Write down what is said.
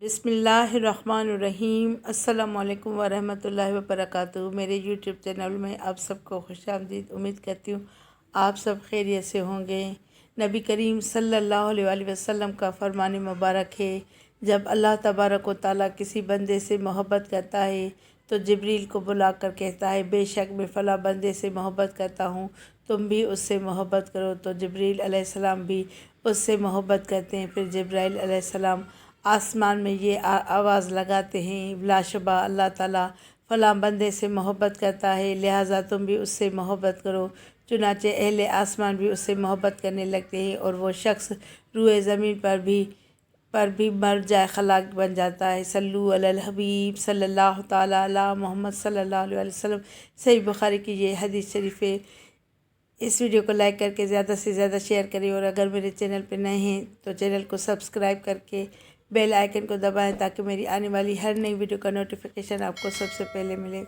بسم اللہ الرحمن الرحیم۔ السلام علیکم ورحمۃ اللہ وبرکاتہ۔ میرے یوٹیوب چینل میں آپ سب کو خوش آمدید۔ امید کرتی ہوں آپ سب خیریت سے ہوں گے۔ نبی کریم صلی اللہ علیہ وآلہ وسلم کا فرمان مبارک ہے، جب اللہ تبارک و تعالیٰ کسی بندے سے محبت کرتا ہے تو جبریل کو بلا کر کہتا ہے، بے شک میں فلاں بندے سے محبت کرتا ہوں، تم بھی اس سے محبت کرو۔ تو جبریل علیہ السلام بھی اس سے محبت کرتے ہیں۔ پھر جبرائیل علیہ السلام آسمان میں یہ آواز لگاتے ہیں، بلا شبہ اللہ تعالیٰ فلاں بندے سے محبت کرتا ہے، لہٰذا تم بھی اس سے محبت کرو۔ چنانچہ اہل آسمان بھی اس سے محبت کرنے لگتے ہیں اور وہ شخص روئے زمین پر بھی مر جائے، خلاق بن جاتا ہے۔ صلو علی الحبیب صلی اللہ تعالیٰ علی محمد صلی اللہ علیہ وسلم۔ صحیح بخاری کی یہ حدیث شریف ہے۔ اس ویڈیو کو لائک کر کے زیادہ سے زیادہ شیئر کریں، اور اگر میرے چینل پہ نئے ہیں تو چینل کو سبسکرائب کر کے بیل آئیکن کو دبائیں تاکہ میری آنے والی ہر نئی ویڈیو کا نوٹیفیکیشن آپ کو سب سے پہلے ملے۔